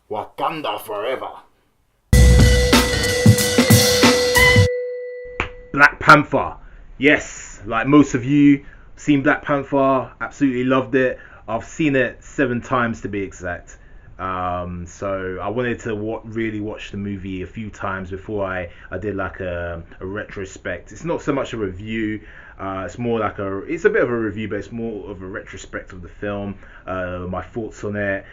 Wakanda forever. Black Panther. Yes, like most of you, seen Black Panther, absolutely loved it. I've seen it 7 times to be exact. So I wanted to really watch the movie a few times before I did like a retrospect. It's not so much a review. It's a bit of a review, but it's more of a retrospect of the film. My thoughts on it,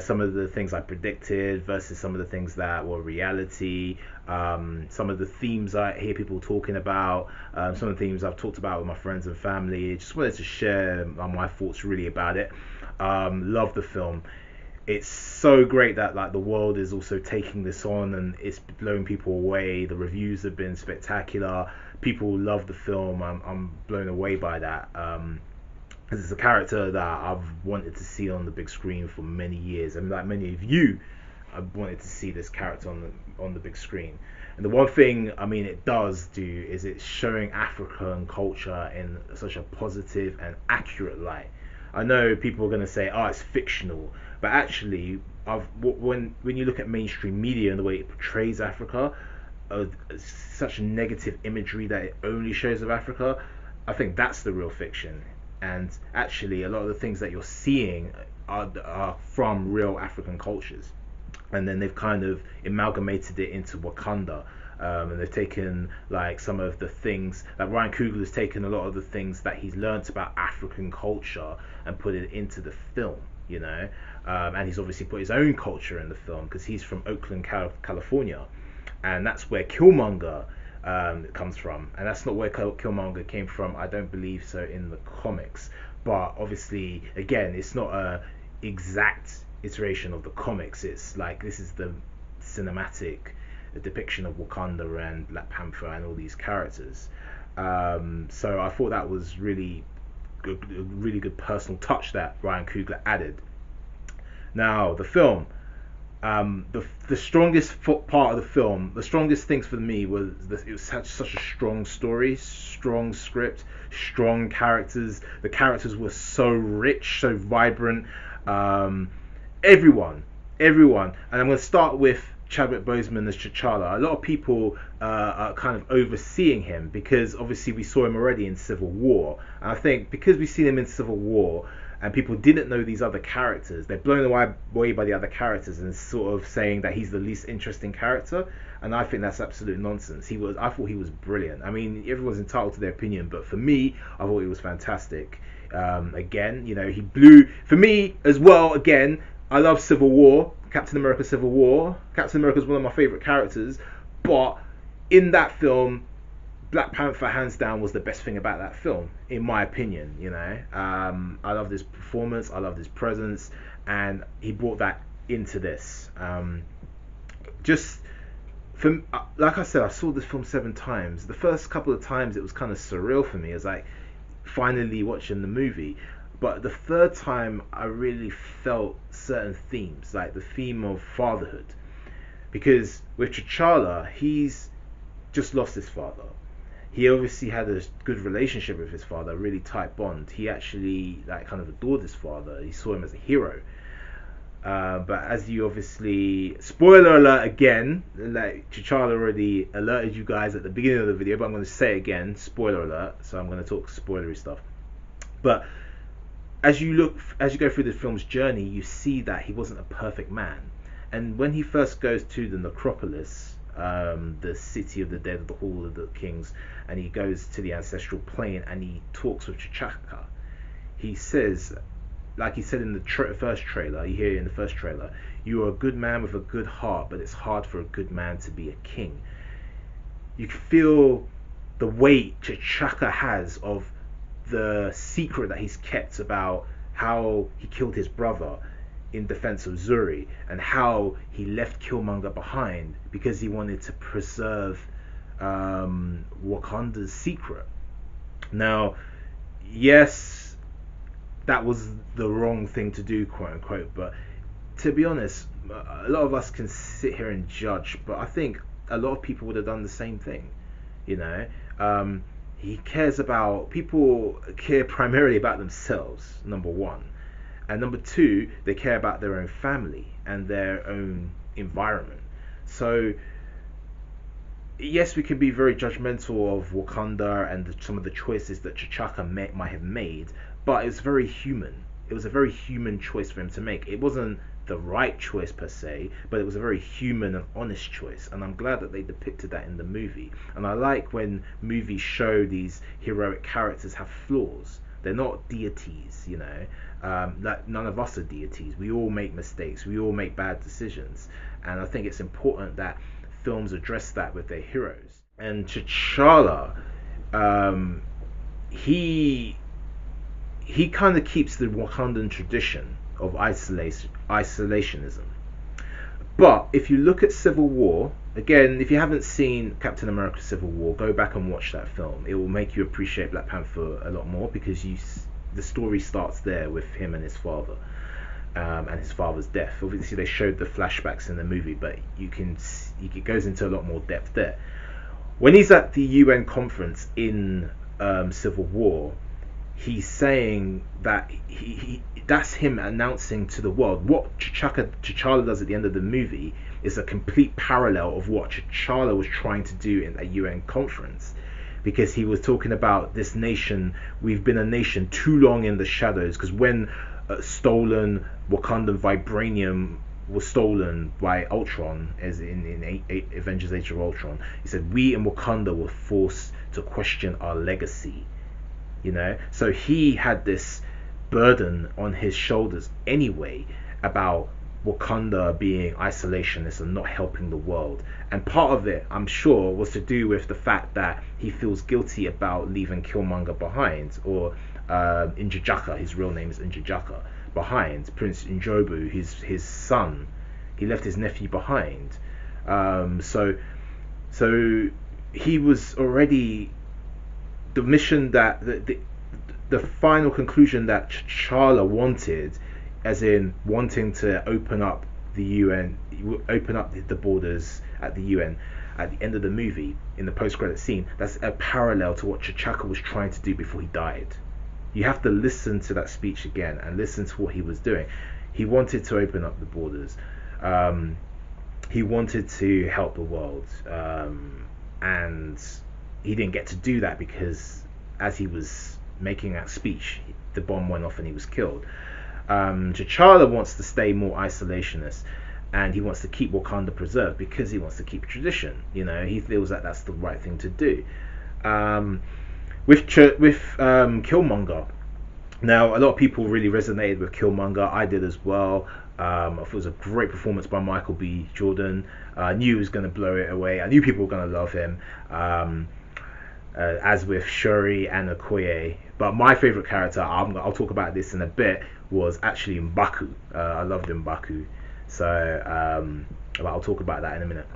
some of the things I predicted versus some of the things that were reality. Some of the themes I hear people talking about, some of the themes I've talked about with my friends and family. Just wanted to share my thoughts really about it. Love the film. It's so great that like the world is also taking this on and it's blowing people away. The reviews have been spectacular. People love the film. I'm blown away by that. It's a character that I've wanted to see on the big screen for many years, and like many of you, I've wanted to see this character on the big screen. And the one thing I mean it does do is it's showing African culture in such a positive and accurate light. I know people are going to say, "Oh, it's fictional," but actually, when you look at mainstream media and the way it portrays Africa, uh, such negative imagery that it only shows of Africa, I think that's the real fiction. And actually, a lot of the things that you're seeing are from real African cultures, and then they've kind of amalgamated it into Wakanda. And they've taken like some of the things like Ryan Coogler has taken a lot of the things that he's learnt about African culture and put it into the film, and he's obviously put his own culture in the film because he's from Oakland, California, and that's where Killmonger comes from, and that's not where Killmonger came from. I don't believe so in the comics, but obviously, again, it's not a exact iteration of the comics. It's like this is the cinematic depiction of Wakanda and Black Panther and all these characters. So I thought that was a really good personal touch that Ryan Coogler added. Now the film, the strongest part of the film, the strongest things for me was it was such a strong story, strong script, strong characters. The characters were so rich, so vibrant. Um, everyone, and I'm going to start with Chadwick Boseman as T'Challa. A lot of people are kind of overseeing him because obviously we saw him already in Civil War, and I think because we've seen him in Civil War and people didn't know these other characters, they're blown away by the other characters and sort of saying that he's the least interesting character, and I think that's absolute nonsense. I thought he was brilliant. I mean, everyone's entitled to their opinion, but for me, I thought he was fantastic. Again, he blew for me as well. Again, I love Civil War, Captain America Civil War. Captain America is one of my favorite characters, but in that film, Black Panther hands down was the best thing about that film, in my opinion. I loved his performance, I loved his presence, and he brought that into this. Just from like I said, I saw this film 7 times. The first couple of times it was kind of surreal for me. It was like finally watching the movie. But the third time, I really felt certain themes, like the theme of fatherhood. Because with T'Challa, he's just lost his father. He obviously had a good relationship with his father, a really tight bond. He actually like kind of adored his father. He saw him as a hero. But as you obviously, spoiler alert again, like T'Challa already alerted you guys at the beginning of the video, but I'm going to say it again, spoiler alert. So I'm going to talk spoilery stuff. But as you go through the film's journey, you see that he wasn't a perfect man. And when he first goes to the necropolis, the city of the dead, the hall of the kings, and he goes to the ancestral plane and he talks with T'Chaka, he says, like he said in the first trailer, you hear in the first trailer, "You are a good man with a good heart, but it's hard for a good man to be a king." You feel the weight T'Chaka has of the secret that he's kept about how he killed his brother in defense of Zuri, and how he left Killmonger behind because he wanted to preserve Wakanda's secret. Now, yes, that was the wrong thing to do, quote unquote, but to be honest, a lot of us can sit here and judge, but I think a lot of people would have done the same thing. You know, he cares about people care primarily about themselves, number one, and number two, they care about their own family and their own environment. So yes, we can be very judgmental of Wakanda and some of the choices that T'Chaka might have made, but it's very human. It was a very human choice for him to make. It wasn't the right choice per se, but it was a very human and honest choice. And I'm glad that they depicted that in the movie. And I like when movies show these heroic characters have flaws. They're not deities, you know. Like none of us are deities. We all make mistakes. We all make bad decisions. And I think it's important that films address that with their heroes. And T'Challa, he kind of keeps the Wakandan tradition of isolationism. But if you look at Civil War, again, if you haven't seen Captain America Civil War, go back and watch that film. It will make you appreciate Black Panther a lot more, because the story starts there with him and his father. And his father's death. Obviously, they showed the flashbacks in the movie, but it goes into a lot more depth there. When he's at the UN conference in Civil War, he's saying that that's him announcing to the world what T'Challa does at the end of the movie is a complete parallel of what T'Challa was trying to do in a UN conference, because he was talking about this nation. We've been a nation too long in the shadows, because when stolen Wakandan vibranium was stolen by Ultron, as in Avengers Age of Ultron, he said we in Wakanda were forced to question our legacy, you know. So he had this burden on his shoulders anyway about Wakanda being isolationist and not helping the world. And part of it, I'm sure, was to do with the fact that he feels guilty about leaving Killmonger behind, or N'Jadaka, his real name is N'Jadaka, behind. Prince N'Jobu, his son, he left his nephew behind. So he was already, the mission that the final conclusion that T'Challa wanted, as in wanting to open up the UN, open up the borders at the UN at the end of the movie in the post-credit scene, that's a parallel to what T'Chaka was trying to do before he died. You have to listen to that speech again and listen to what he was doing. He wanted to open up the borders. He wanted to help the world, and he didn't get to do that because as he was making that speech, the bomb went off and he was killed. T'Challa wants to stay more isolationist, and he wants to keep Wakanda preserved because he wants to keep tradition. You know, he feels that that's the right thing to do. With Killmonger, now a lot of people really resonated with Killmonger. I did as well. I thought it was a great performance by Michael B. Jordan. I knew he was going to blow it away. I knew people were going to love him. As with Shuri and Okoye. But my favorite character, I'll talk about this in a bit, was actually M'Baku. I loved M'Baku. So I'll talk about that in a minute.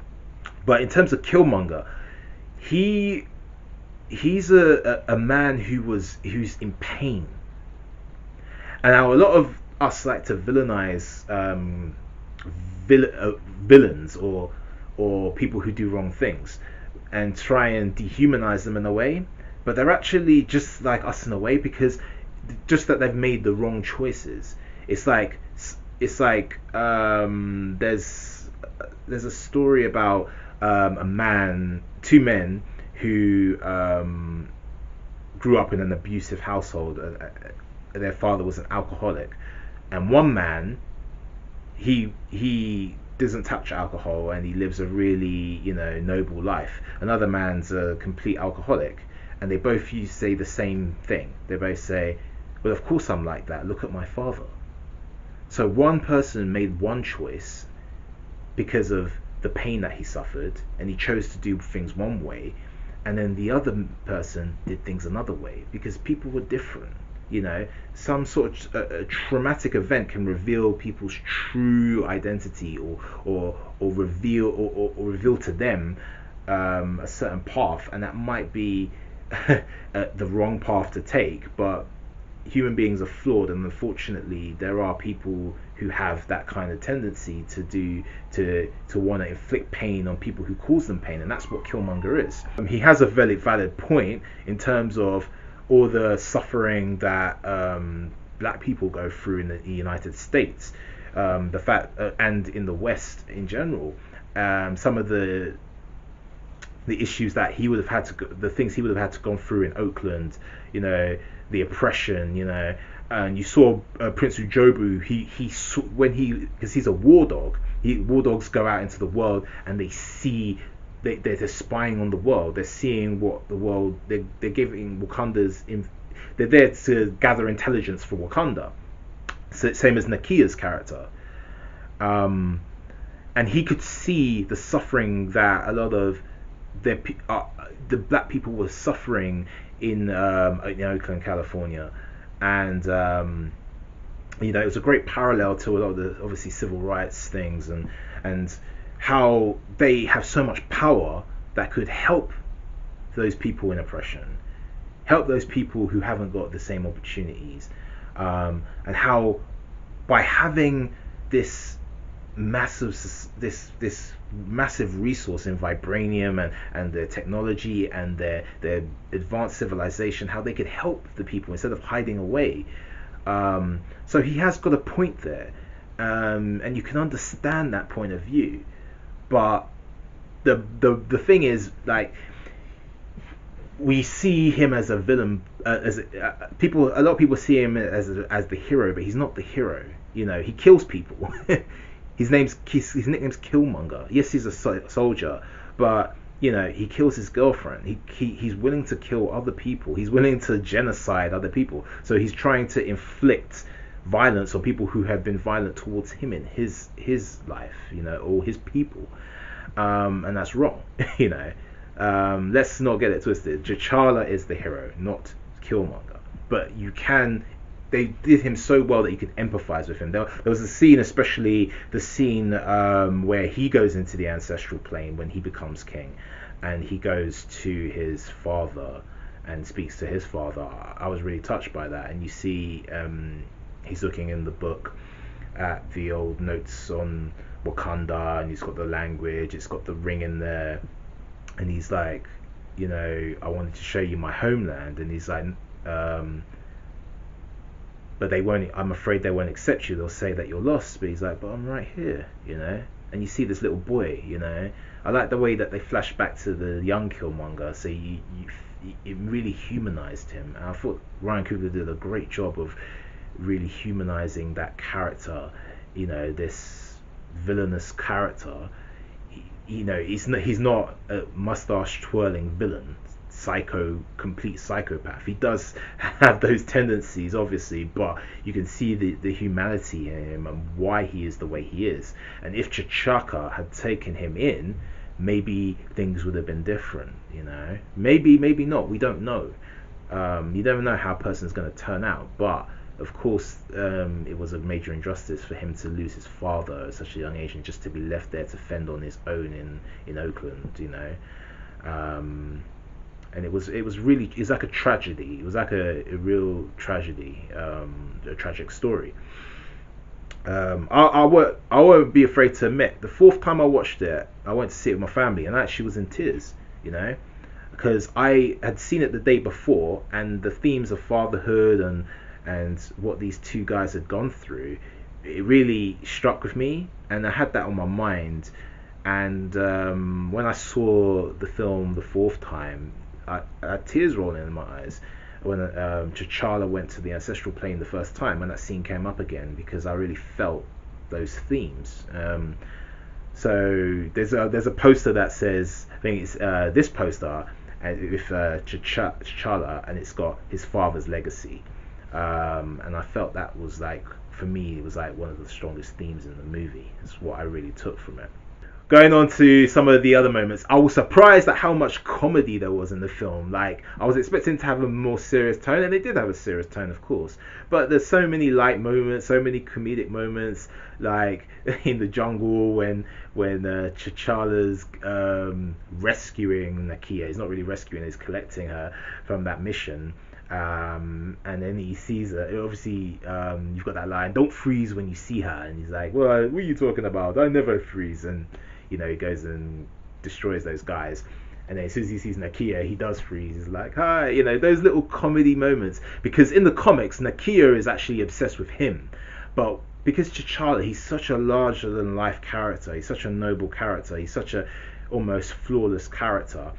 But in terms of Killmonger, he's a man who's in pain. And now a lot of us like to villainize villains or people who do wrong things, and try and dehumanize them in a way, but they're actually just like us in a way, because just that they've made the wrong choices. It's like there's a story about two men who grew up in an abusive household. Their father was an alcoholic, and one man, he doesn't touch alcohol and he lives a really, noble life. Another man's a complete alcoholic, and they both say the same thing. They both say, well, of course I'm like that, look at my father. So one person made one choice because of the pain that he suffered, and he chose to do things one way, and then the other person did things another way, because people were different. Some sort of traumatic event can reveal people's true identity, or reveal to them a certain path, and that might be the wrong path to take. But human beings are flawed, and unfortunately there are people who have that kind of tendency to want to inflict pain on people who cause them pain, and that's what Killmonger is. He has a very valid point in terms of all the suffering that black people go through in the United States, the fact and in the West in general, some of the issues that he would have had to the things he would have had to go through in Oakland, you know, the oppression, you know. And you saw Prince Ujobu. When he, because he's a war dog. War dogs go out into the world and they see, they're spying on the world. They're seeing what the world. They're giving they're there to gather intelligence for Wakanda. So, same as Nakia's character. And he could see the suffering that a lot of the black people were suffering in Oakland, California. And you know, it was a great parallel to a lot of the obviously civil rights things, and how they have so much power that could help those people in oppression, help those people who haven't got the same opportunities, and how by having this massive resource in vibranium and their technology and their advanced civilization, how they could help the people instead of hiding away. So he has got a point there, and you can understand that point of view. But the thing is, like, we see him as a villain, a lot of people see him as the hero, but he's not the hero. You know, he kills people. His nickname's Killmonger. Yes, he's a soldier, but you know, he kills his girlfriend. He's willing to kill other people. He's willing to genocide other people. So he's trying to inflict violence on people who have been violent towards him in his life, you know, or his people. And that's wrong, you know. Let's not get it twisted. T'Challa is the hero, not Killmonger. But they did him so well that you could empathize with him. There was a scene, especially the scene where he goes into the ancestral plane when he becomes king, and he goes to his father and speaks to his father. I was really touched by that. And you see he's looking in the book at the old notes on Wakanda, and he's got the language, it's got the ring in there, and he's like, you know, I wanted to show you my homeland. And he's like, but I'm afraid they won't accept you. They'll say that you're lost. But he's like, but I'm right here, you know. And you see this little boy, you know. I like the way that they flash back to the young Killmonger. So it really humanized him. And I thought Ryan Coogler did a great job of really humanizing that character, you know, this villainous character. You know, he's not a mustache twirling villain, complete psychopath. He does have those tendencies, obviously, but you can see the humanity in him and why he is the way he is. And if T'Chaka had taken him in, maybe things would have been different, you know. Maybe not, we don't know. You never know how a person's going to turn out, but of course it was a major injustice for him to lose his father at such a young age and just to be left there to fend on his own in Oakland, you know. And it was like a tragedy. It was like a real tragedy, a tragic story. I won't be afraid to admit, the fourth time I watched it, I went to see it with my family, and I actually was in tears, you know, because I had seen it the day before, and the themes of fatherhood and what these two guys had gone through, it really struck with me, and I had that on my mind. And when I saw the film the fourth time, I had tears rolling in my eyes when T'Challa went to the ancestral plane the first time, and that scene came up again, because I really felt those themes. So there's a poster that says, I think it's this poster with T'Challa, and it's got his father's legacy. And I felt that was, like, for me, it was like one of the strongest themes in the movie. That's what I really took from it. Going on to some of the other moments, I was surprised at how much comedy there was in the film. Like, I was expecting to have a more serious tone, and they did have a serious tone, of course. But there's so many light moments, so many comedic moments, like in the jungle when T'Challa's rescuing Nakia. He's not really rescuing, he's collecting her from that mission. And then he sees her. Obviously, you've got that line, "Don't freeze when you see her," and he's like, "Well, what are you talking about? I never freeze." And you know, he goes and destroys those guys. And then as soon as he sees Nakia, he does freeze. He's like, hi, those little comedy moments. Because in the comics, Nakia is actually obsessed with him. But because T'Challa, he's such a larger than life character. He's such a noble character. He's such a almost flawless character.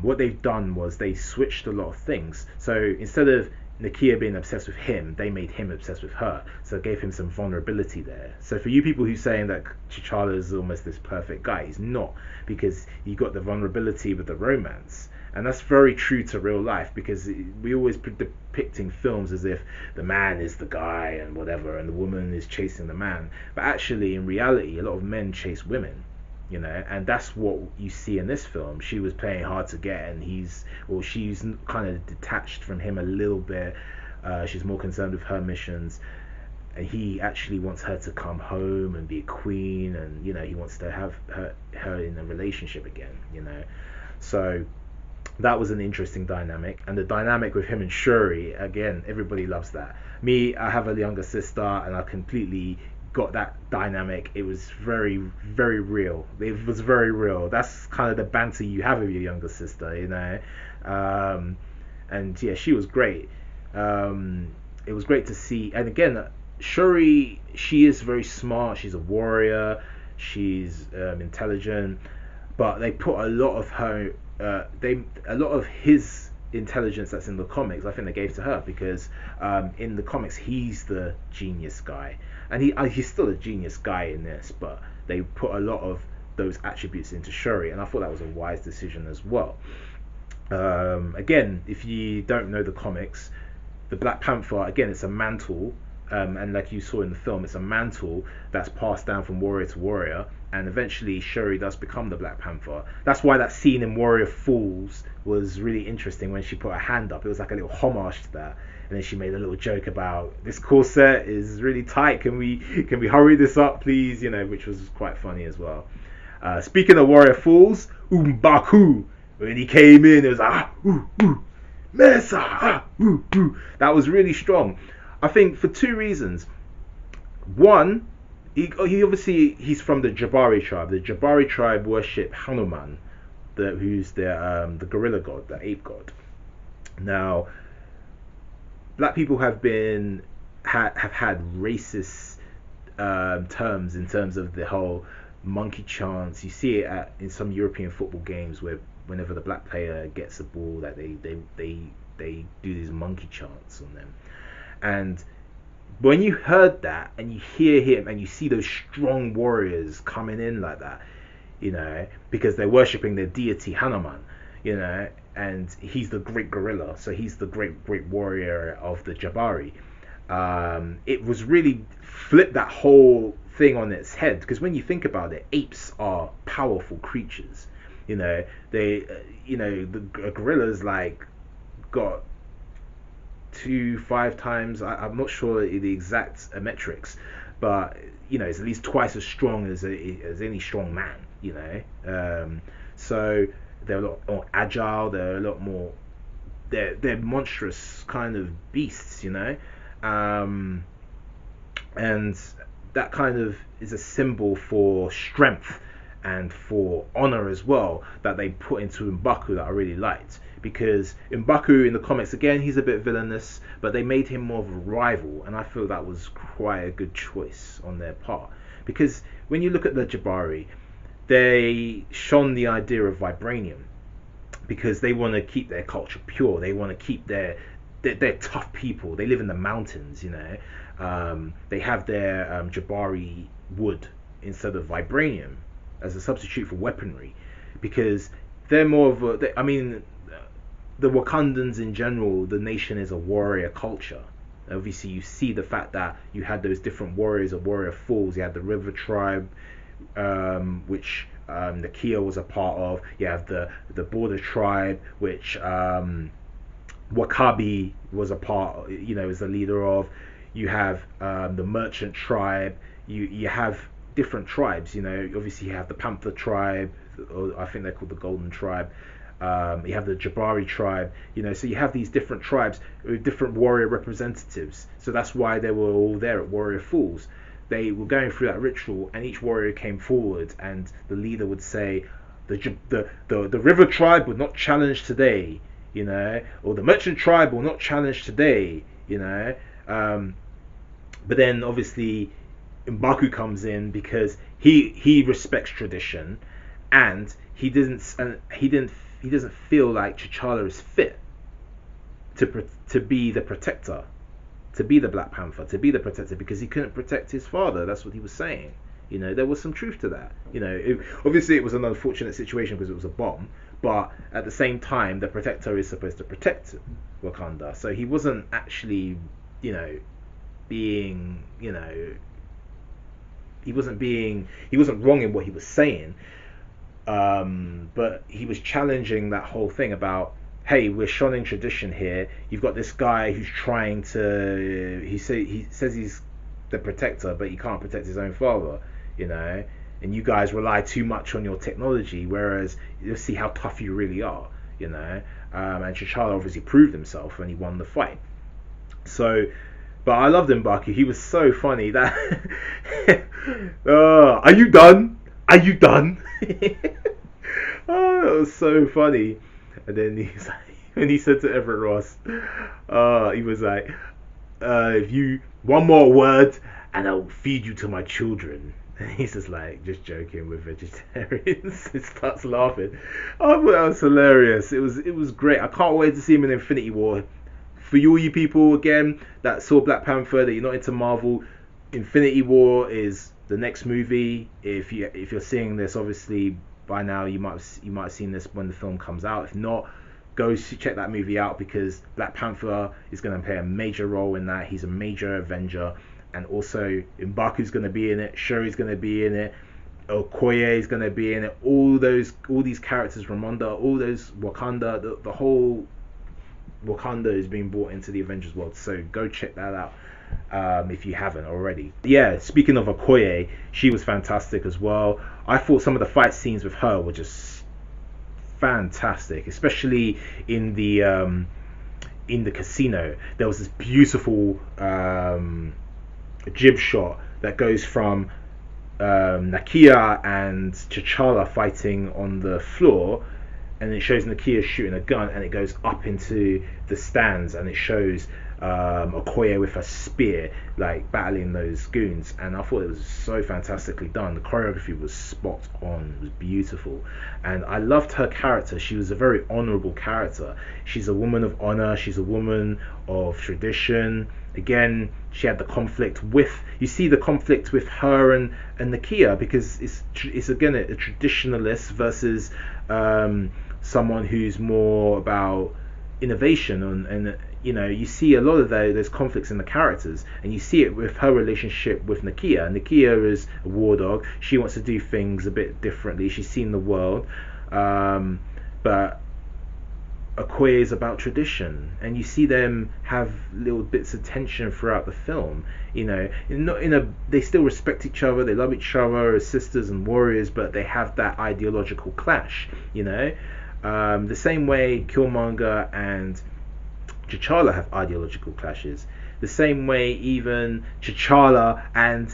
What they've done was they switched a lot of things. So instead of Nakia being obsessed with him, they made him obsessed with her. So it gave him some vulnerability there. So for you people who saying that T'Challa is almost this perfect guy, he's not, because you got the vulnerability with the romance. And that's very true to real life, because we always depicting films as if the man is the guy and whatever, and the woman is chasing the man. But actually, in reality, a lot of men chase women. And that's what you see in this film. She was playing hard to get, and she's kind of detached from him a little bit. She's more concerned with her missions, and he actually wants her to come home and be a queen, and he wants to have her in a relationship again. So that was an interesting dynamic. And the dynamic with him and Shuri, again, everybody loves that. Me, I have a younger sister, and I completely got that dynamic. It was very, very real. It was very real. That's kind of the banter you have with your younger sister, and yeah, she was great. It was great to see. And again, Shuri, she is very smart. She's a warrior. She's intelligent, but they put a lot of her, a lot of his intelligence that's in the comics, I think they gave to her, because in the comics he's the genius guy, and he's still a genius guy in this, but they put a lot of those attributes into Shuri, and I thought that was a wise decision as well. Again, if you don't know the comics, the Black Panther, again, it's a mantle, and like you saw in the film, it's a mantle that's passed down from warrior to warrior, and eventually Shuri does become the Black Panther. That's why that scene in Warrior Falls was really interesting when she put her hand up. It was like a little homage to that, and then she made a little joke about, this corset is really tight, can we hurry this up please, which was quite funny as well. Speaking of Warrior Falls, M'Baku, when he came in, it was Mesa, that was really strong. I think for two reasons. One, he obviously, he's from the Jabari tribe. The Jabari tribe worship Hanuman, who's the gorilla god, the ape god. Now, black people have had racist terms in terms of the whole monkey chants. You see it in some European football games where whenever the black player gets the ball, that they do these monkey chants on them. And when you heard that and you hear him and you see those strong warriors coming in like that, because they're worshipping their deity Hanuman, and he's the great gorilla, so he's the great warrior of the Jabari. It was really flipped that whole thing on its head, because when you think about it, apes are powerful creatures. The gorillas like got 2-5 times, I'm not sure the exact metrics, but it's at least twice as strong as any strong man. So they're a lot more agile, they're a lot more, they're monstrous kind of beasts, and that kind of is a symbol for strength and for honor as well, that they put into M'Baku, that I really liked. Because M'Baku in the comics, again, he's a bit villainous, but they made him more of a rival, and I feel that was quite a good choice on their part. Because when you look at the Jabari, they shone the idea of vibranium, because they want to keep their culture pure. They want to keep they're tough people. They live in the mountains, they have their Jabari wood instead of vibranium as a substitute for weaponry, because they're more of a, the Wakandans in general, the nation is a warrior culture. Obviously, you see the fact that you had those different warriors of Warrior Falls. You had the River Tribe, which Nakia was a part of. You have the Border Tribe, which Wakabi was a part, is the leader of. You have the Merchant Tribe. You have different tribes. Obviously you have the Panther Tribe, or I think they're called the Golden Tribe. You have the Jabari tribe, so you have these different tribes with different warrior representatives. So that's why they were all there at Warrior Falls. They were going through that ritual, and each warrior came forward, and the leader would say, The river tribe will not challenge today, or the merchant tribe will not challenge today, um, but then obviously M'Baku comes in because he respects tradition, and he doesn't feel like T'Challa is fit to be the protector, to be the Black Panther, to be the protector, because he couldn't protect his father. That's what he was saying. There was some truth to that. Obviously it was an unfortunate situation because it was a bomb, but at the same time, the protector is supposed to protect Wakanda. So he wasn't actually, being, he wasn't wrong in what he was saying. But he was challenging that whole thing about, hey, we're shunning tradition here. You've got this guy who's trying to, he says he's the protector, but he can't protect his own father, and you guys rely too much on your technology, whereas you'll see how tough you really are, and T'Challa obviously proved himself and he won the fight. So, but I loved M'Baku. He was so funny. That are you done? Are you done? Oh, it was so funny. And then he's like, when he said to Everett Ross, he was like, if you one more word and I'll feed you to my children. And he's just like, just joking with vegetarians. He starts laughing. Oh, I thought that was hilarious. It was great. I can't wait to see him in Infinity War. For all you people again that saw Black Panther, that you're not into Marvel, Infinity War is the next movie. If you're seeing this, obviously by now you might have seen this when the film comes out. If not, go check that movie out, because Black Panther is going to play a major role in that. He's a major Avenger, and also M'Baku's going to be in it. Shuri's going to be in it. Okoye is going to be in it. All these characters, Ramonda, all those Wakanda, the whole Wakanda is being brought into the Avengers world. So go check that out if you haven't already. Yeah, speaking of Okoye, she was fantastic as well. I thought some of the fight scenes with her were just fantastic, especially in the casino. There was this beautiful jib shot that goes from Nakia and T'Challa fighting on the floor, and it shows Nakia shooting a gun, and it goes up into the stands, and it shows Okoye with a spear, like battling those goons. And I thought it was so fantastically done. The choreography was spot on. It was beautiful, and I loved her character. She was a very honorable character. She's a woman of honor. She's a woman of tradition. Again, she had the conflict with, you see the conflict with her and Nakia, because it's again a traditionalist versus someone who's more about innovation, and you see a lot of those conflicts in the characters, and you see it with her relationship with Nakia. Nakia is a war dog. She wants to do things a bit differently. She's seen the world, but Okoye is about tradition, and you see them have little bits of tension throughout the film. They still respect each other, they love each other as sisters and warriors, but they have that ideological clash. The same way Killmonger and T'Challa have ideological clashes. The same way even T'Challa and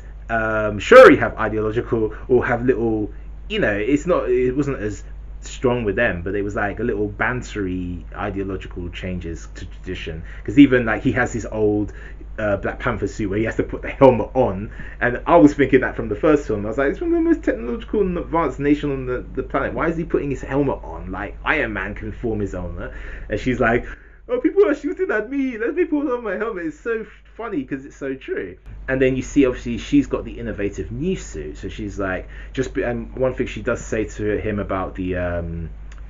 Shuri have ideological, or have little. It wasn't as strong with them, but it was like a little bantery ideological changes to tradition, because even like he has his old Black Panther suit where he has to put the helmet on, and I was thinking that from the first film. I was like, it's one of the most technological and advanced nation on the planet. Why is he putting his helmet on? Like Iron Man can form his helmet. And she's like, oh, people are shooting at me, let me put on my helmet. It's so funny because it's so true. And then you see obviously she's got the innovative new suit, so she's like, and one thing she does say to him about the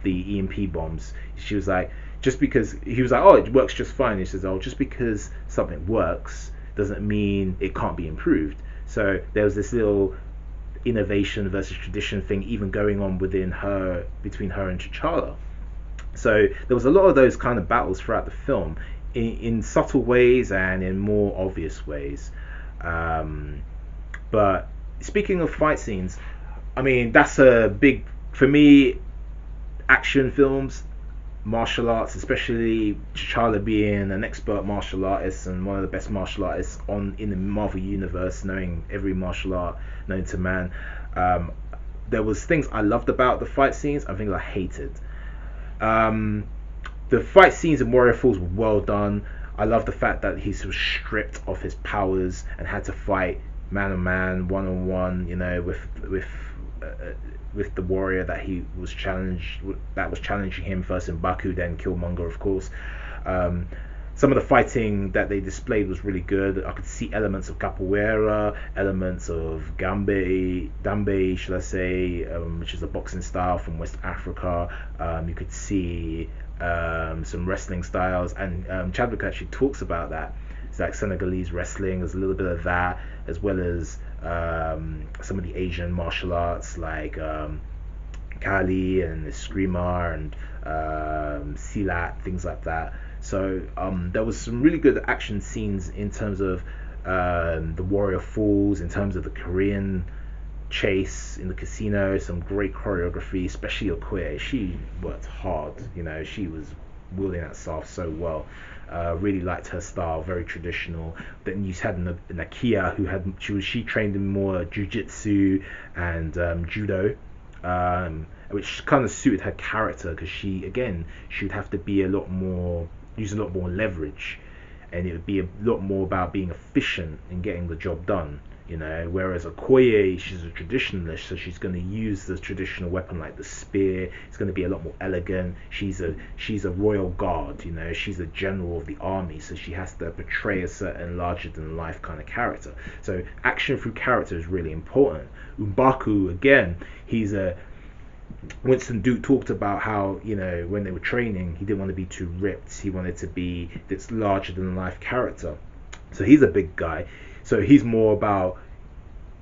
EMP bombs, she was like, just because he was like, oh, it works just fine. He says, oh, just because something works doesn't mean it can't be improved. So there was this little innovation versus tradition thing even going on between her and T'Challa. So there was a lot of those kind of battles throughout the film, in subtle ways and in more obvious ways. But speaking of fight scenes, I mean, that's a big, for me, action films, martial arts, especially T'Challa being an expert martial artist and one of the best martial artists in the Marvel universe, knowing every martial art known to man. there was things I loved about the fight scenes, I think I hated. Um, the fight scenes in Warrior Falls were well done. I love the fact that he was stripped of his powers and had to fight man on man, one on one. You know, with the warrior that he was challenged, that was challenging him first in Baku, then Killmonger, of course. Um, some of the fighting that they displayed was really good. I could see elements of capoeira, elements of dambe, should I say, which is a boxing style from West Africa. You could see some wrestling styles, and Chadwick actually talks about that. It's like Senegalese wrestling. There's a little bit of that, as well as some of the Asian martial arts like Kali and Eskrima and Silat, things like that. So there was some really good action scenes in terms of the Warrior Falls, in terms of the Korean chase in the casino, some great choreography, especially Okoye. She worked hard, you know, she was wielding that staff so well. Really liked her style, very traditional. Then you had Nakia, who had she trained in more jiu-jitsu and judo, which kind of suited her character because she would have to be use a lot more leverage, and it would be a lot more about being efficient in getting the job done. You know, whereas Okoye, she's a traditionalist, so she's going to use the traditional weapon like the spear. It's going to be a lot more elegant. She's a royal guard, you know, she's a general of the army, so she has to portray a certain larger than life kind of character. So action through character is really important. M'Baku, again, Winston Duke talked about how, you know, when they were training, he didn't want to be too ripped. He wanted to be this larger than life character. So he's a big guy. So he's more about,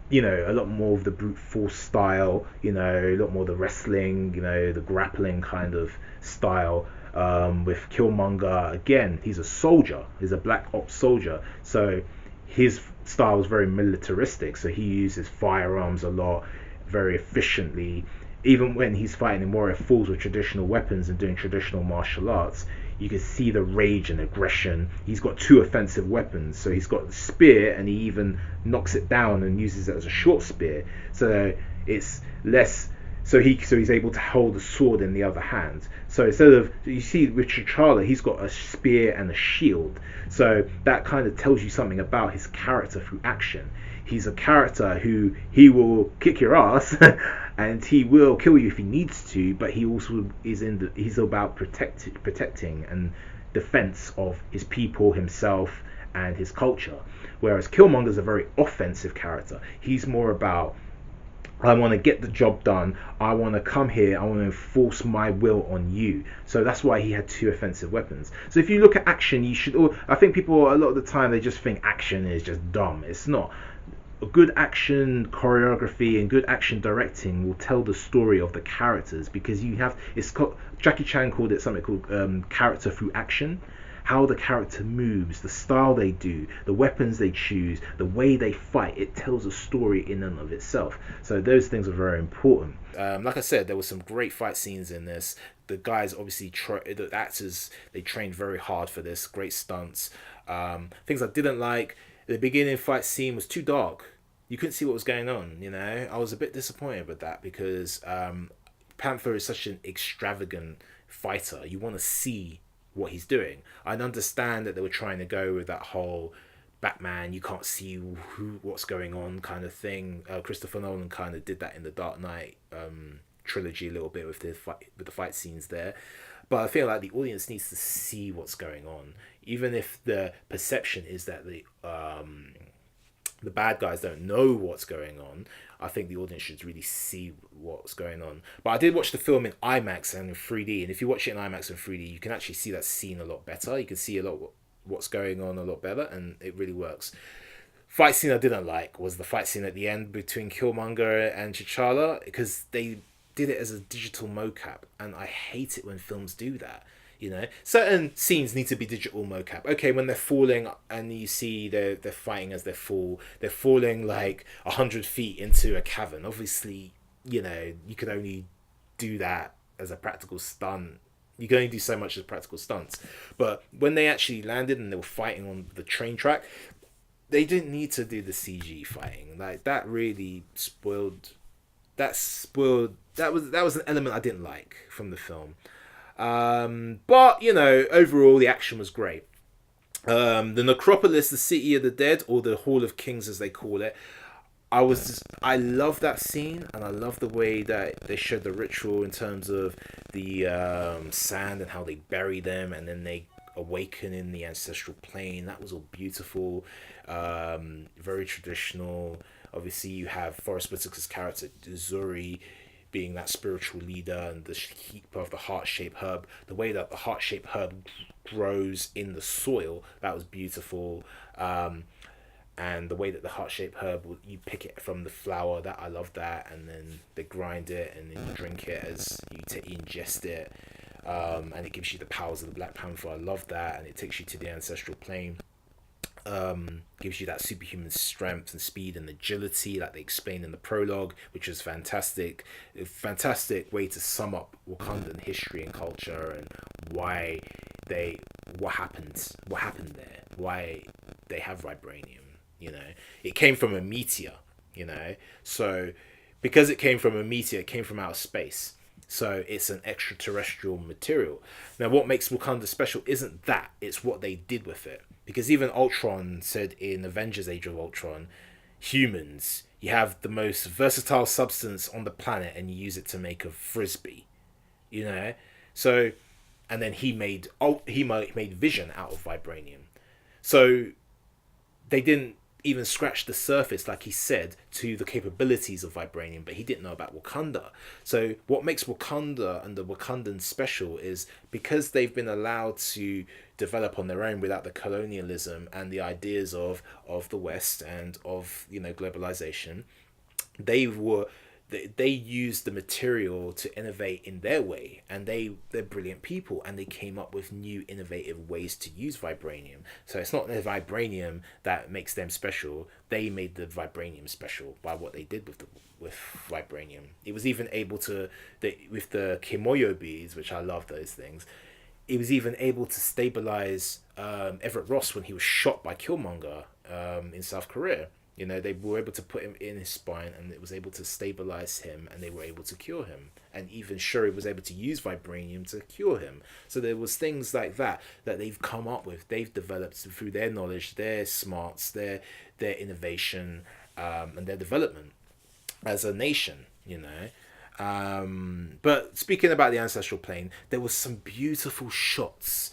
you know, a lot more of the brute force style, you know, a lot more the wrestling, you know, the grappling kind of style. With Killmonger, again, he's a soldier. He's a black ops soldier. So his style is very militaristic. So he uses firearms a lot, very efficiently. Even when he's fighting in Warrior Falls with traditional weapons and doing traditional martial arts, you can see the rage and aggression. He's got two offensive weapons. So he's got the spear, and he even knocks it down and uses it as a short spear. So it's less. So he's able to hold the sword in the other hand. So instead of, you see with T'Challa, he's got a spear and a shield. So that kind of tells you something about his character through action. He's a character who he will kick your ass and he will kill you if he needs to, but he also he's about protecting and defense of his people, himself, and his culture. Whereas Killmonger is a very offensive character. He's more about, I want to get the job done. I want to come here. I want to enforce my will on you. So that's why he had two offensive weapons. So if you look at action, I think people a lot of the time they just think action is just dumb. It's not. A good action choreography and good action directing will tell the story of the characters, because Jackie Chan called it something called character through action. How the character moves, the style they do, the weapons they choose, the way they fight, it tells a story in and of itself. So those things are very important. Like I said, there were some great fight scenes in this. The guys obviously, the actors, they trained very hard for this. Great stunts. Things I didn't like. The beginning fight scene was too dark. You couldn't see what was going on, you know. I was a bit disappointed with that because Panther is such an extravagant fighter. You want to see what he's doing. I understand that they were trying to go with that whole Batman, you can't see what's going on kind of thing. Christopher Nolan kind of did that in the Dark Knight trilogy a little bit with the fight scenes there. But I feel like the audience needs to see what's going on, even if the perception is that the bad guys don't know what's going on. I think the audience should really see what's going on. But I did watch the film in IMAX and in 3D, and if you watch it in IMAX and 3D, you can actually see that scene a lot better. You can see a lot what's going on a lot better, and it really works. Fight scene I didn't like was the fight scene at the end between Killmonger and T'Challa, because they did it as a digital mocap, and I hate it when films do that. You know, certain scenes need to be digital mocap. Okay, when they're falling and you see they're fighting as they're falling like 100 feet into a cavern. Obviously, you know, you could only do that as a practical stunt. You can only do so much as practical stunts. But when they actually landed and they were fighting on the train track, they didn't need to do the CG fighting. Like, that really spoiled that spoiled. That was an element I didn't like from the film. But you know, overall the action was great. The Necropolis, the City of the Dead, or the Hall of Kings as they call it. I love that scene, and I love the way that they showed the ritual in terms of the sand and how they bury them, and then they awaken in the ancestral plane. That was all beautiful, very traditional. Obviously, you have Forrest Whitaker's character Zuri being that spiritual leader, and the keeper of the heart-shaped herb. The way that the heart-shaped herb grows in the soil, that was beautiful. And the way that the heart-shaped herb, you pick it from the flower, that I love that, and then they grind it and then you drink it as you ingest it, and it gives you the powers of the Black Panther. I love that, and it takes you to the ancestral plane. Gives you that superhuman strength and speed and agility, like they explained in the prologue, which was fantastic. A fantastic way to sum up Wakandan history and culture, and why what happened there, why they have vibranium. You know, it came from a meteor. You know, so because it came from a meteor, it came from outer space. So it's an extraterrestrial material. Now, what makes Wakanda special isn't that; it's what they did with it. Because even Ultron said in Avengers: Age of Ultron, humans, you have the most versatile substance on the planet, and you use it to make a frisbee. You know, so, and then he made Vision out of vibranium. So they didn't even scratch the surface, like he said, to the capabilities of vibranium, but he didn't know about Wakanda. So what makes Wakanda and the Wakandans special is because they've been allowed to develop on their own without the colonialism and the ideas of the West and of, you know, globalization. They used the material to innovate in their way, and they're brilliant people, and they came up with new innovative ways to use vibranium. So it's not the vibranium that makes them special. They made the vibranium special by what they did with vibranium. It was even able to, with the Kimoyo beads, which I love those things. It was even able to stabilize Everett Ross when he was shot by Killmonger in South Korea. You know, they were able to put him in his spine, and it was able to stabilize him, and they were able to cure him. And even Shuri was able to use vibranium to cure him. So there was things like that they've come up with. They've developed through their knowledge, their smarts, their innovation, and their development as a nation. You know. But speaking about the ancestral plane, there was some beautiful shots,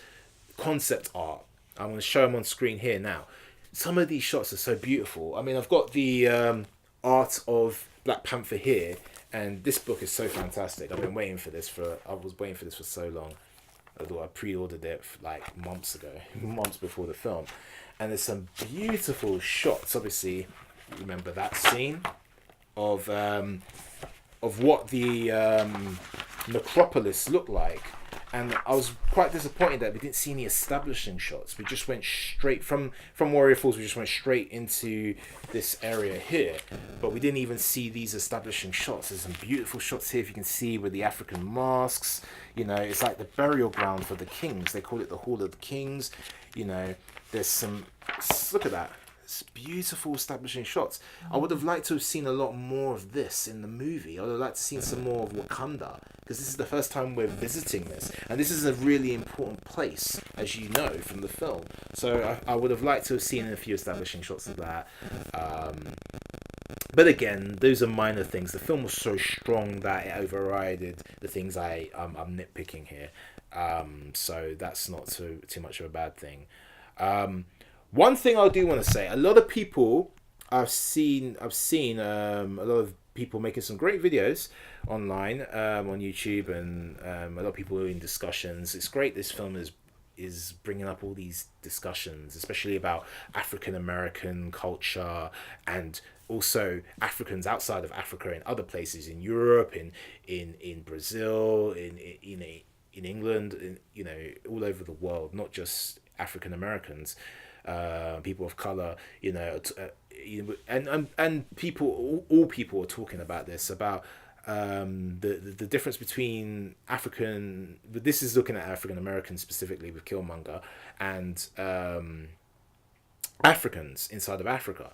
concept art. I'm going to show them on screen here now. Some of these shots are so beautiful. I mean, I've got the art of Black Panther here, and this book is so fantastic. I was waiting for this for so long. Although I pre-ordered it like months ago, months before the film. And there's some beautiful shots. Obviously, remember that scene of what the necropolis looked like. And I was quite disappointed that we didn't see any establishing shots. We just went straight from Warrior Falls. We just went straight into this area here, but we didn't even see these establishing shots. There's some beautiful shots here. If you can see with the African masks, you know, it's like the burial ground for the kings. They call it the Hall of the Kings. You know, there's some. Look at that. It's beautiful establishing shots. I would have liked to have seen a lot more of this in the movie. I would have liked to have seen some more of Wakanda, because this is the first time we're visiting this, and this is a really important place, as you know from the film. So I would have liked to have seen a few establishing shots of that. But again, those are minor things. The film was so strong that it overrided the things I'm nitpicking here. So that's not too much of a bad thing. One thing I do want to say, a lot of people I've seen a lot of people making some great videos online on YouTube, and a lot of people are in discussions. It's great this film is bringing up all these discussions, especially about African American culture, and also Africans outside of Africa in other places, in Europe, in Brazil, in England, you know, all over the world, not just African Americans. People of color, you know, and people, all people are talking about this, about the difference between African. This is looking at African Americans specifically with Killmonger, and Africans inside of Africa,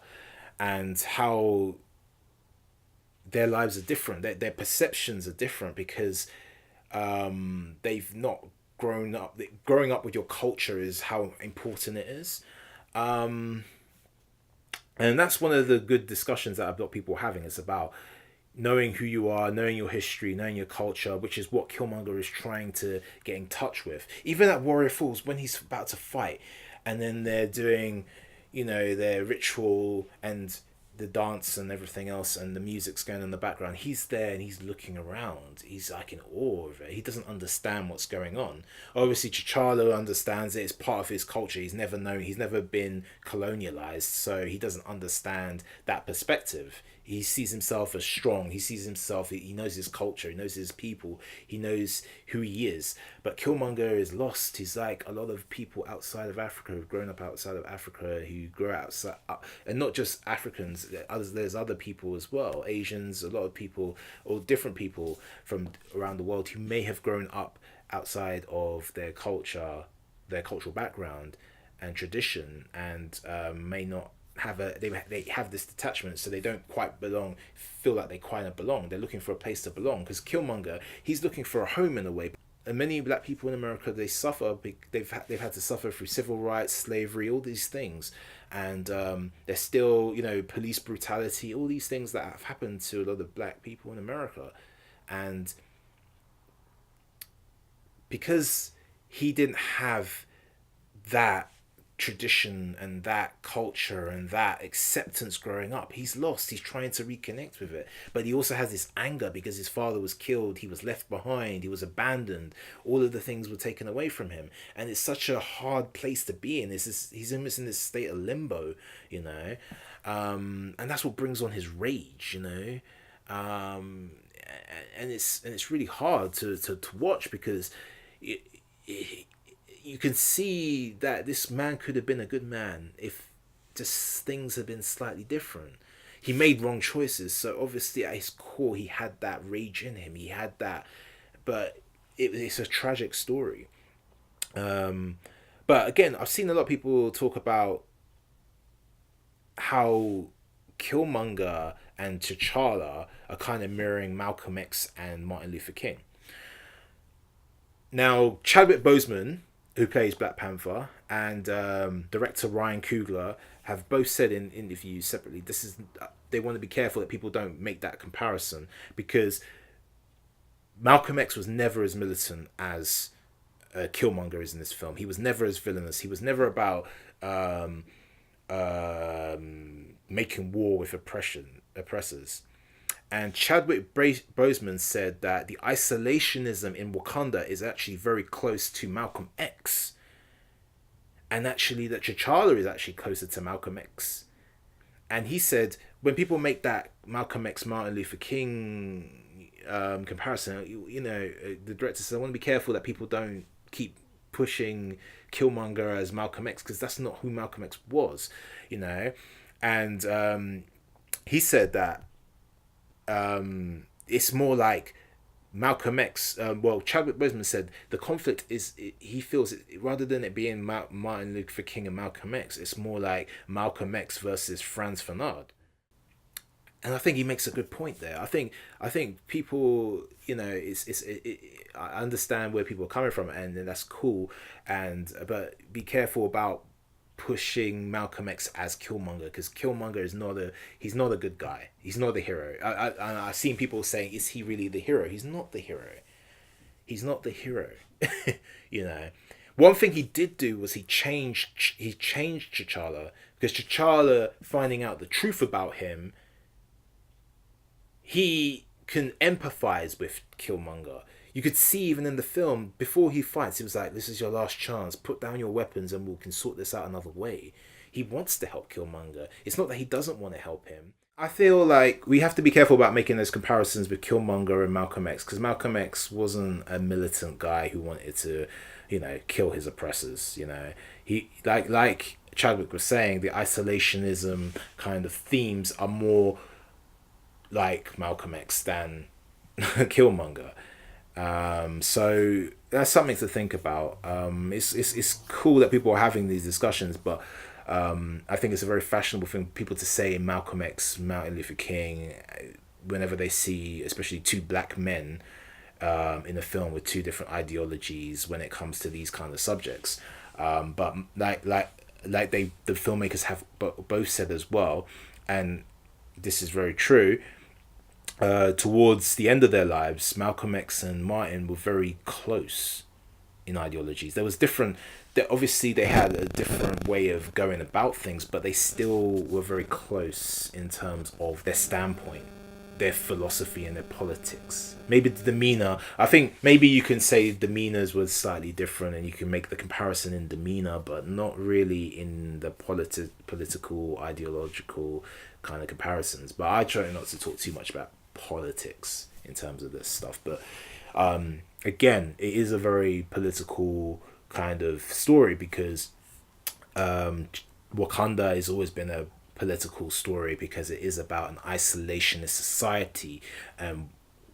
and how their lives are different. Their perceptions are different because they've not grown up. Growing up with your culture is how important it is. Um, and that's one of the good discussions that I've got people having. It's about knowing who you are, knowing your history, knowing your culture, which is what Killmonger is trying to get in touch with. Even at Warrior Falls, when he's about to fight, and then they're doing, their ritual and the dance and everything else, and the music's going in the background. He's there and he's looking around. He's like in awe of it. He doesn't understand what's going on. Obviously, T'Challa understands it. It's part of his culture. He's never known. He's never been colonialized, so he doesn't understand that perspective. He sees himself as strong. He sees himself. He knows his culture. He knows his people. He knows who he is. But Killmonger is lost. He's like a lot of people outside of Africa who've grown up outside of Africa, who grow outside, and not just Africans. There's other people as well, Asians, a lot of people, or different people from around the world who may have grown up outside of their culture, their cultural background and tradition, and may not have they have this detachment, so they don't quite feel like they quite belong. They're looking for a place to belong, because Killmonger, he's looking for a home in a way. And many black people in America, they suffer. They've had to suffer through civil rights, slavery, all these things, and there's still police brutality, all these things that have happened to a lot of black people in America, and because he didn't have that tradition and that culture and that acceptance growing up, he's lost. He's trying to reconnect with it, but he also has this anger because his father was killed, he was left behind, he was abandoned, all of the things were taken away from him, and it's such a hard place to be in. He's almost in this state of limbo, and that's what brings on his rage, and it's really hard to watch, because you can see that this man could have been a good man if just things had been slightly different. He made wrong choices, so obviously at his core he had that rage in him. He had that, but it's a tragic story. But again, I've seen a lot of people talk about how Killmonger and T'Challa are kind of mirroring Malcolm X and Martin Luther King. Now, Chadwick Boseman, who plays Black Panther, and director Ryan Coogler have both said in interviews separately, they want to be careful that people don't make that comparison, because Malcolm X was never as militant as Killmonger is in this film. He was never as villainous. He was never about making war with oppressors. And Chadwick Boseman said that the isolationism in Wakanda is actually very close to Malcolm X. And actually that T'Challa is actually closer to Malcolm X. And he said, when people make that Malcolm X, Martin Luther King comparison, the director said, I want to be careful that people don't keep pushing Killmonger as Malcolm X, because that's not who Malcolm X was, And he said that it's more like Malcolm X. Chadwick Boseman said the conflict is, he feels rather than it being Martin Luther King and Malcolm X, it's more like Malcolm X versus Franz Fanon. And I think he makes a good point there. I think people, I understand where people are coming from, and that's cool. But be careful about pushing Malcolm X as Killmonger, because Killmonger is he's not a good guy. He's not the hero. I've seen people saying, is he really the hero? He's not the hero. He's not the hero. One thing he did do was he changed T'Challa, because T'Challa, finding out the truth about him, he can empathize with Killmonger. You could see even in the film, before he fights, he was like, this is your last chance. Put down your weapons and we can sort this out another way. He wants to help Killmonger. It's not that he doesn't want to help him. I feel like we have to be careful about making those comparisons with Killmonger and Malcolm X, because Malcolm X wasn't a militant guy who wanted to, kill his oppressors. He like Chadwick was saying, the isolationism kind of themes are more like Malcolm X than Killmonger. So that's something to think about. It's cool that people are having these discussions, but I think it's a very fashionable thing for people to say Malcolm X, Martin Luther King. whenever they see, especially two black men in a film with two different ideologies when it comes to these kind of subjects. But the filmmakers have both said as well, and this is very true. Towards the end of their lives, Malcolm X and Martin were very close in ideologies. There was different. Obviously, they had a different way of going about things, but they still were very close in terms of their standpoint, their philosophy, and their politics. Maybe the demeanor. I think maybe you can say demeanors was slightly different, and you can make the comparison in demeanor, but not really in the political, ideological kind of comparisons. But I try not to talk too much about politics in terms of this stuff. But again, it is a very political kind of story because Wakanda has always been a political story because it is about an isolationist society and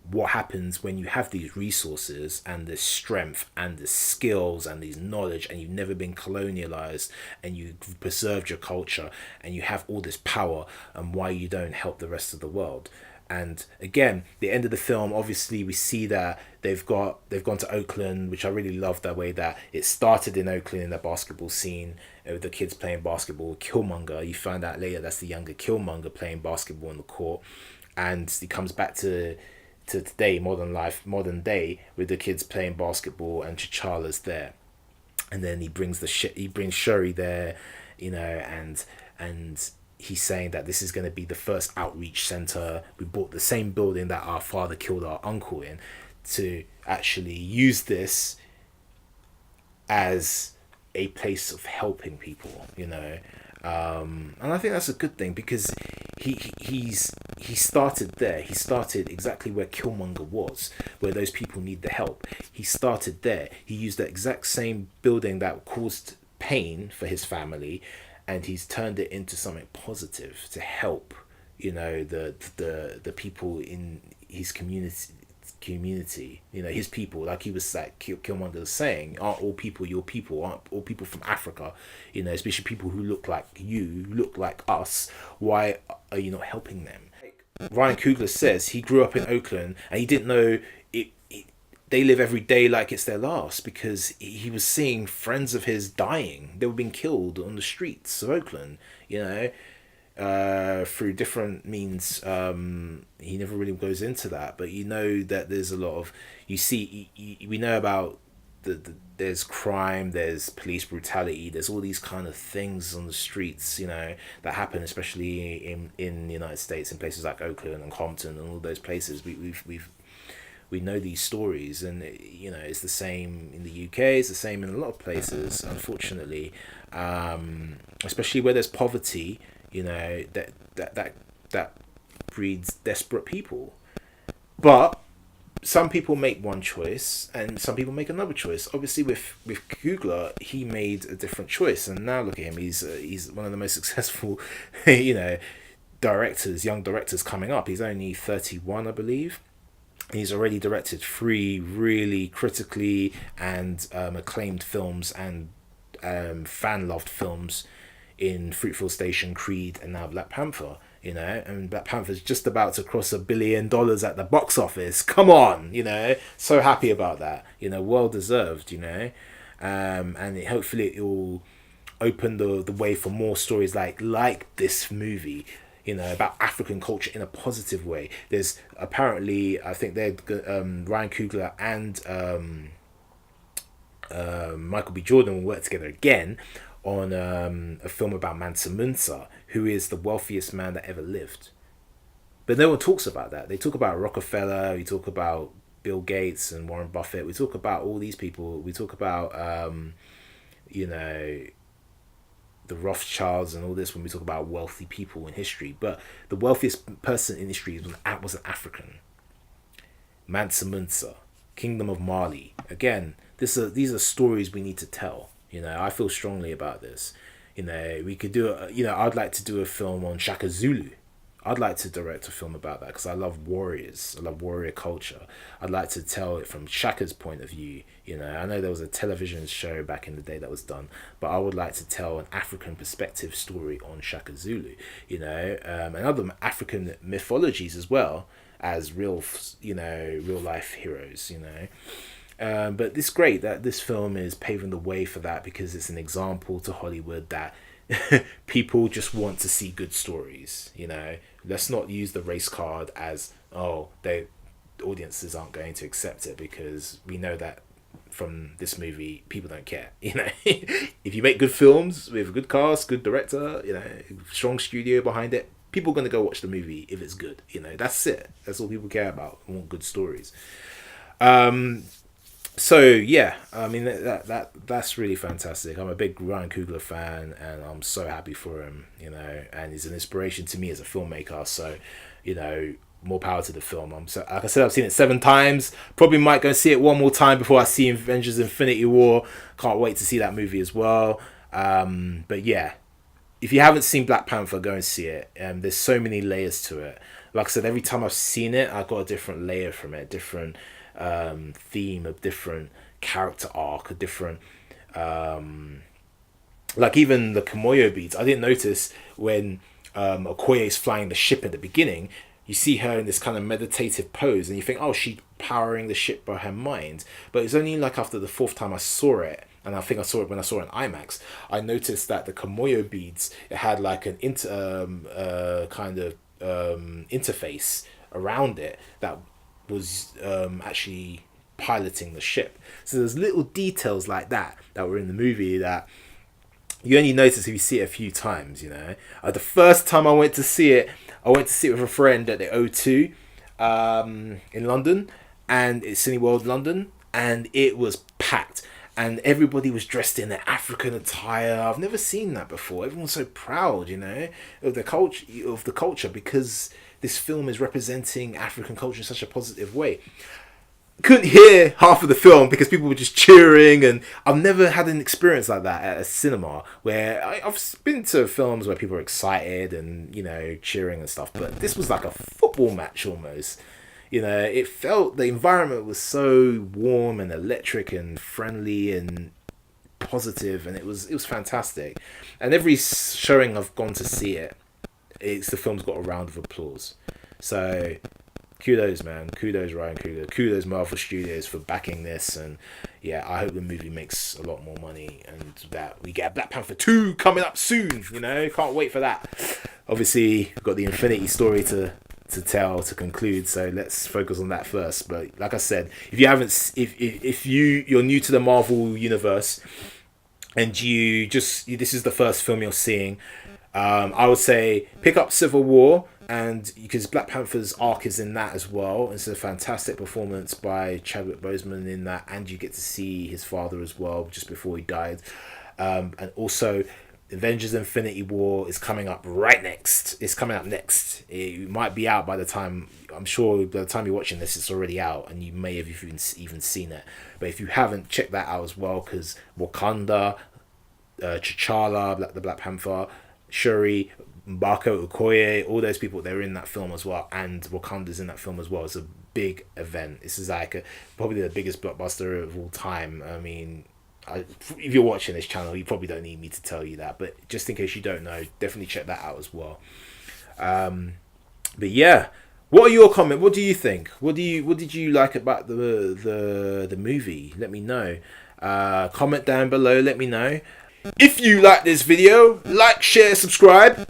what happens when you have these resources and this strength and the skills and these knowledge and you've never been colonialized and you've preserved your culture and you have all this power, and why you don't help the rest of the world. And again, the end of the film, obviously we see that they've gone to Oakland, which I really love that way that it started in Oakland in the basketball scene with the kids playing basketball. Killmonger, you find out later that's the younger Killmonger playing basketball on the court, and he comes back to today, modern day, with the kids playing basketball and T'Challa's there, and then he brings Shuri there, and he's saying that this is going to be the first outreach center. We bought the same building that our father killed our uncle in to actually use this as a place of helping people, and I think that's a good thing because he started there. He started exactly where Killmonger was, where those people need the help. He started there. He used the exact same building that caused pain for his family, and he's turned it into something positive to help, the people in his community, his people. Like he was like Killmonger was saying, aren't all people your people? Aren't all people from Africa? Especially people who look like you, who look like us. Why are you not helping them? Ryan Coogler says he grew up in Oakland and he didn't know they live every day like it's their last because he was seeing friends of his dying. They were being killed on the streets of Oakland, through different means. He never really goes into that, but that there's a lot of, we know about there's crime, there's police brutality, there's all these kind of things on the streets, that happen, especially in the United States, in places like Oakland and Compton and all those places. We know these stories, and it's the same in the UK. It's the same in a lot of places, unfortunately, especially where there's poverty. That breeds desperate people. But some people make one choice, and some people make another choice. Obviously, with Coogler, he made a different choice, and now look at him. He's one of the most successful, young directors coming up. He's only 31, I believe. He's already directed 3 really critically and acclaimed films and fan-loved films in Fruitvale Station, Creed, and now Black Panther. And Black Panther's just about to cross $1 billion at the box office. Come on, so happy about that. Well deserved. And hopefully it will open the way for more stories like this movie. About African culture in a positive way. There's apparently, I think they're Ryan Coogler and Michael B. Jordan will work together again on a film about Mansa Musa, who is the wealthiest man that ever lived. But no one talks about that. They talk about Rockefeller, we talk about Bill Gates and Warren Buffett, we talk about all these people, we talk about the Rothschilds and all this when we talk about wealthy people in history. But the wealthiest person in history was an African. Mansa Musa, Kingdom of Mali. Again, these are stories we need to tell. I feel strongly about this. We could do I'd like to do a film on Shaka Zulu. I'd like to direct a film about that because I love warriors. I love warrior culture. I'd like to tell it from Shaka's point of view. You know, I know there was a television show back in the day that was done, but I would like to tell an African perspective story on Shaka Zulu. You know, and other African mythologies as well as real, you know, real life heroes. You know. But it's great that this film is paving the way for that because it's an example to Hollywood that people just want to see good stories. You know, let's not use the race card as, oh, they audiences aren't going to accept it, because we know that from this movie people don't care. You know, if you make good films with a good cast, good director, you know, strong studio behind it, people are going to go watch the movie if it's good. You know, that's it. That's all people care about. They want good stories. So yeah, I mean that's really fantastic. I'm a big Ryan Coogler fan, and I'm so happy for him. You know, and he's an inspiration to me as a filmmaker. So, you know, more power to the film. Like I said, I've seen it 7 times. Probably might go see it one more time before I see Avengers: Infinity War. Can't wait to see that movie as well. But yeah, if you haven't seen Black Panther, go and see it. There's so many layers to it. Like I said, every time I've seen it, I got a different layer from it, different theme, a different character arc, a different like even the Kimoyo beats. I didn't notice when Okoye is flying the ship at the beginning. You see her in this kind of meditative pose, and you think, oh, she's powering the ship by her mind. But it's only like after the 4th time I saw it, and I think I saw it when I saw it in IMAX, I noticed that the Kimoyo beads, it had like an interface around it that was actually piloting the ship. So there's little details like that were in the movie that you only notice if you see it a few times. You know, the first time I went to see it with a friend at the O2 in London, and it's Cineworld London, and it was packed, and everybody was dressed in their African attire. I've never seen that before. Everyone's so proud, you know, of the culture, because this film is representing African culture in such a positive way. Couldn't hear half of the film because people were just cheering, and I've never had an experience like that at a cinema where I've been to films where people are excited and, you know, cheering and stuff, but this was like a football match almost. You know, it felt, the environment was so warm and electric and friendly and positive, and it was fantastic. And every showing I've gone to see it, the film's got a round of applause. So kudos, man. Kudos, Ryan Coogler. Kudos, Marvel Studios, for backing this. And yeah, I hope the movie makes a lot more money and that we get Black Panther 2 coming up soon. You know, can't wait for that. Obviously, we've got the Infinity story to tell, to conclude, so let's focus on that first. But like I said, if you haven't, if you're new to the Marvel universe and this is the first film you're seeing, I would say pick up Civil War, and because Black Panther's arc is in that as well. It's a fantastic performance by Chadwick Boseman in that, and you get to see his father as well just before he died. And also Avengers: Infinity War is coming up next. It's coming up next. It might be out by the time, I'm sure by the time you're watching this, it's already out, and you may have even seen it. But if you haven't, check that out as well, because Wakanda, T'Challa, the Black Panther, Shuri, Mbako Okoye, all those people, they're in that film as well, and Wakanda's in that film as well. It's a big event. This is like probably the biggest blockbuster of all time. I mean, if you're watching this channel, you probably don't need me to tell you that, but just in case you don't know, definitely check that out as well. But yeah, what are your comments? What do you think? What did you like about the movie? Let me know. Comment down below. Let me know. If you like this video, like, share, subscribe.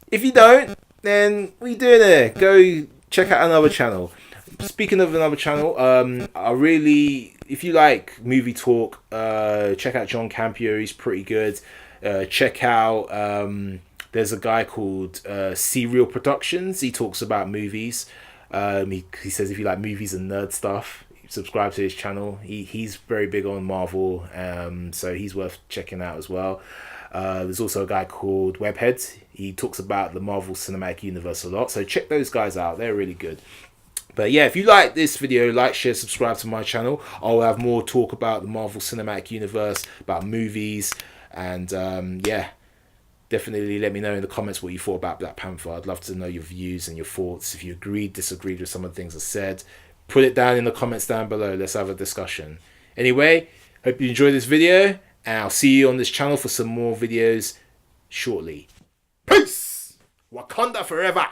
If you don't, then what are you doing there? Go check out another channel. Speaking of another channel, if you like movie talk, check out John Campio. He's pretty good. Check out, there's a guy called Serial Productions. He talks about movies. He says if you like movies and nerd stuff, subscribe to his channel. He's very big on Marvel, so he's worth checking out as well. There's also a guy called Webhead. He talks about the Marvel Cinematic Universe a lot, so check those guys out. They're really good. But yeah, if you like this video, like, share, subscribe to my channel. I'll have more talk about the Marvel Cinematic Universe, about movies, and yeah, Definitely let me know in the comments what you thought about Black Panther. I'd love to know your views and your thoughts. If you agreed, disagreed with some of the things I said, put it down in the comments down below. Let's have a discussion. Anyway, hope you enjoyed this video, and I'll see you on this channel for some more videos shortly. Peace! Wakanda forever!